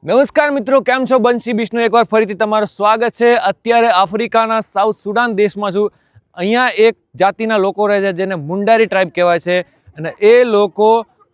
નમસ્કાર મિત્રો, કેમ છો? બંસી બિષ્ણુ એકવાર ફરીથી તમારું સ્વાગત છે. અત્યારે આફ્રિકાના સાઉથ સુડાન દેશમાં છું. અહીંયા એક જાતિના લોકો રહે છે જેને મુંડારી ટ્રાઇબ કહેવાય છે અને એ લોકો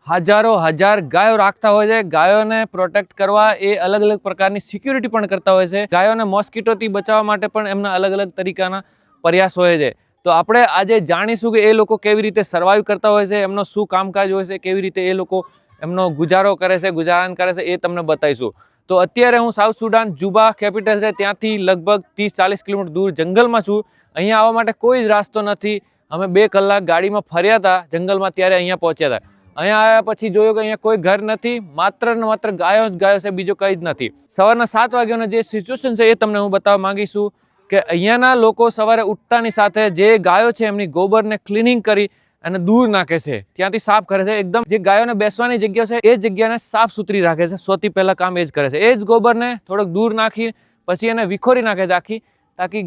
હજાર ગાયો રાખતા હોય છે. ગાયોને પ્રોટેક્ટ કરવા એ અલગ અલગ પ્રકારની સિક્યુરિટી પણ કરતા હોય છે. ગાયોને મોસ્કીટોથી બચાવવા માટે પણ એમના અલગ અલગ તરીકાના પ્રયાસ હોય છે. તો આપણે આજે જાણીશું કે એ લોકો કેવી રીતે સર્વાઈવ કરતા હોય છે, એમનો શું કામકાજ હોય છે, કેવી રીતે એ લોકો એમનો ગુજારો કરે છે, ગુજારાન કરે છે, એ તમને બતાવીશું. તો અત્યારે હું સાઉથ સુડાન જુબા કેપિટલ છે ત્યાંથી લગભગ 30-40 કિલોમીટર દૂર જંગલમાં છું. અહીંયા આવવા માટે કોઈ જ રાસ્તો નથી. અમે 2 કલાક ગાડીમાં ફર્યા હતા જંગલમાં, ત્યારે અહીંયા પહોંચ્યા હતા. અહીંયા આવ્યા પછી જોયું કે અહીંયા કોઈ ઘર નથી, માત્ર ને માત્ર ગાયો જ ગાયો છે, બીજું કંઈ જ નથી. સવારના 7 વાગ્યાનો જે સિચ્યુએશન છે એ તમને હું બતાવવા માંગીશું કે અહીંયાના લોકો સવારે ઉઠતાની સાથે જે ગાયો છે એમની ગોબરને ક્લિનિંગ કરી અને દૂર નાખે છે, ત્યાંથી સાફ કરે છે. એકદમ જે ગાયોને બેસવાની જગ્યા છે એ જગ્યાને સાફ સુથરી રાખે છે. સૌથી પહેલા કામ એ જ કરે છે. એ જ ગોબરને થોડોક દૂર નાખી પછી એને વિખોરી નાખે છે આખી, તાકી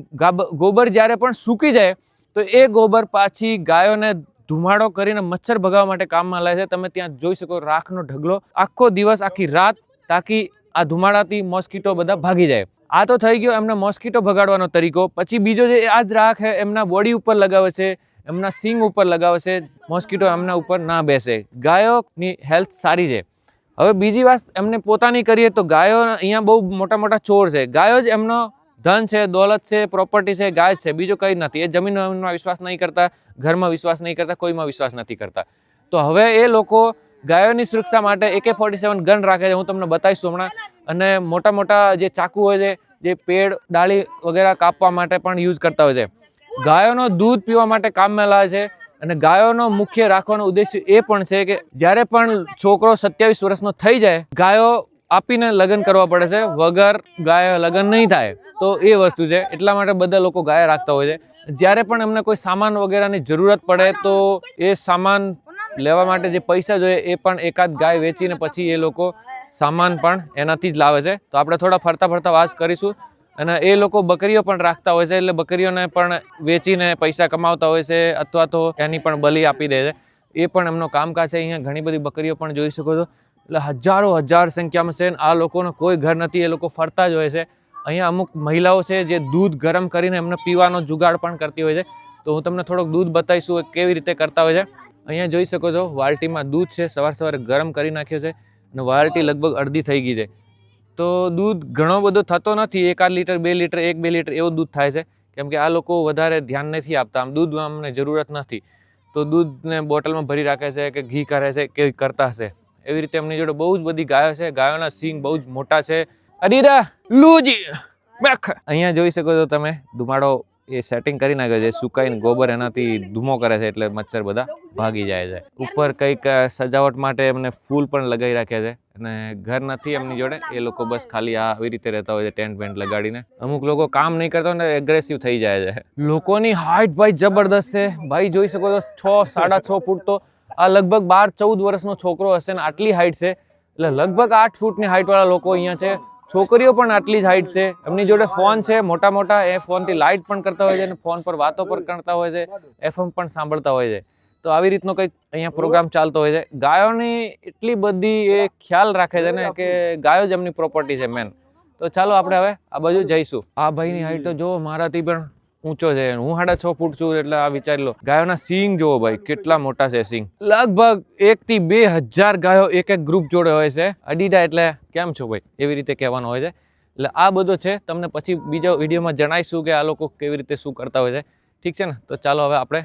ગોબર જ્યારે પણ સૂકી જાય તો એ ગોબર પાછી ગાયોને ધુમાડો કરીને મચ્છર ભગાવવા માટે કામમાં લે છે. તમે ત્યાં જોઈ શકો રાખનો ઢગલો આખો દિવસ આખી રાત, તાકી આ ધુમાડાથી મોસ્કીટો બધા ભાગી જાય. આ તો થઈ ગયો એમને મોસ્કીટો ભગાડવાનો તરીકો. પછી બીજો જે આ જ રાખ છે એમના બોડી ઉપર લગાવે છે, એમના સિંગ ઉપર લગાવે છે, મોસ્કીટો એમના ઉપર ના બેસે. ગાયોની હેલ્થ સારી છે. હવે બીજી વાત એમને પોતાની કરીએ તો ગાયો અહીંયા બહુ મોટા મોટા ચોર છે. ગાયો જ એમનો ધન છે, દોલત છે, પ્રોપર્ટી છે, ગાય છે, બીજું કંઈ નથી. એ જમીનમાં વિશ્વાસ નહીં કરતા, ઘરમાં વિશ્વાસ નહીં કરતા, કોઈમાં વિશ્વાસ નથી કરતા. તો હવે એ લોકો ગાયોની સુરક્ષા માટે AK-47 ગન રાખે છે. હું તમને બતાવીશું હમણાં. અને મોટા મોટા જે ચાકુ હોય છે, જે પેડ ડાળી વગેરે કાપવા માટે પણ યુઝ કરતા હોય છે. ગાયોનો દૂધ પીવા માટે કામમાં લાવે છે. અને ગાયોનો મુખ્ય રાખવાનો ઉદ્દેશ્ય એ પણ છે કે જ્યારે પણ છોકરો 27 વર્ષનો થઈ જાય, ગાયો આપીને લગ્ન કરવા પડે છે, વગર ગાયો લગ્ન નહીં થાય. તો એ વસ્તુ છે, એટલા માટે બધા લોકો ગાય રાખતા હોય છે. જ્યારે પણ એમને કોઈ સામાન વગેરેની જરૂરત પડે તો એ સામાન લેવા માટે જે પૈસા જોઈએ એ પણ એકાદ ગાય વેચીને પછી એ લોકો સામાન પણ એનાથી જ લાવે છે. તો આપણે થોડા ફરતા ફરતા વાત કરીશું. અને એ લોકો બકરીઓ પણ રાખતા હોય છે, એટલે બકરીઓને પણ વેચીને પૈસા કમાવતા હોય છે, અથવા તો એની પણ બલી આપી દે છે. એ પણ એમનો કામકાજ છે. અહીંયા ઘણી બધી બકરીઓ પણ જોઈ શકો છો. એટલે હજાર સંખ્યામાં છે. આ લોકોનો કોઈ ઘર નથી, એ લોકો ફરતા જ હોય છે. અહીંયા અમુક મહિલાઓ છે જે દૂધ ગરમ કરીને એમને પીવાનો જુગાડ પણ કરતી હોય છે. તો હું તમને થોડોક દૂધ બતાવીશું કેવી રીતે કરતા હોય છે. અહીંયા જોઈ શકો છો વાલટીમાં દૂધ છે, સવારે ગરમ કરી નાખ્યો છે અને વાલટી લગભગ અડધી થઈ ગઈ છે. તો દૂધ ઘણો બધો થતો નથી, 1 લીટર 2 લીટર 1-2 લીટર એવું દૂધ થાય છે, કેમ કે આ લોકો વધારે ધ્યાન નથી આપતા. આમ દૂધ અમને જરૂરત નથી, તો દૂધને બોટલમાં ભરી રાખે છે કે ઘી કરે છે કે કરતા હશે. એવી રીતે એમની જોડે બહુ જ બધી ગાયો છે. ગાયોના સિંગ બહુ જ મોટા છે. અડીરા લૂજી બેખ અહીંયા જોઈ શકો છો તમે ધુમાડો એ સેટિંગ કરી નાખ્યો છે, સુકાઈને ગોબર એનાથી ધુમો કરે છે એટલે મચ્છર બધા ભાગી જાય છે. ઉપર કંઈક સજાવટ માટે એમને ફૂલ પણ લગાવી રાખ્યા છે. અને ઘર નથી એમની જોડે, એ લોકો બસ ખાલી આવી રીતે રહેતા હોય છે, ટેન્ટ વેન્ટ લગાડીને. અમુક લોકો કામ નહીં કરતા ને એગ્રેસિવ થઈ જાય છે. લોકોની હાઈટ ભાઈ જબરદસ્ત છે. ભાઈ જોઈ શકો છો 6-6.5 ફૂટ. તો આ લગભગ 12-14 વર્ષનો છોકરો હશે ને આટલી હાઈટ છે. એટલે લગભગ 8 ફૂટની હાઈટ વાળા લોકો અહીંયા છે. છોકરીઓ પણ આટલી જ હાઈટ છે. એમની જોડે ફોન છે મોટા મોટા, એ ફોનથી લાઇટ પણ કરતા હોય છે અને ફોન પર વાતો પણ કરતા હોય છે, FM પણ સાંભળતા હોય છે. તો આવી રીતનો કંઈક અહીંયા પ્રોગ્રામ ચાલતો હોય છે. ગાયોની એટલી બધી એ ખ્યાલ રાખે છે ને કે ગાયો જ એમની પ્રોપર્ટી છે મેન. તો ચાલો આપણે હવે આ બાજુ જઈશું. આ ભાઈની હાઈટ તો જો મારાથી પણ ઊંચો છે. હું 6.5 ફૂટ છું, એટલે આ વિચારી લો. ગાયોના સિંગ જોવો ભાઈ, કેટલા મોટા છે સિંગ. લગભગ 1 થી 2,000 ગાયો એક ગ્રુપ જોડે હોય છે. અડીડા એટલે કેમ છો ભાઈ, એવી રીતે કહેવાનું હોય છે. એટલે આ બધો છે. તમને પછી બીજા વિડીયોમાં જણાવીશું કે આ લોકો કેવી રીતે શું કરતા હોય છે. ઠીક છે ને? તો ચાલો હવે આપણે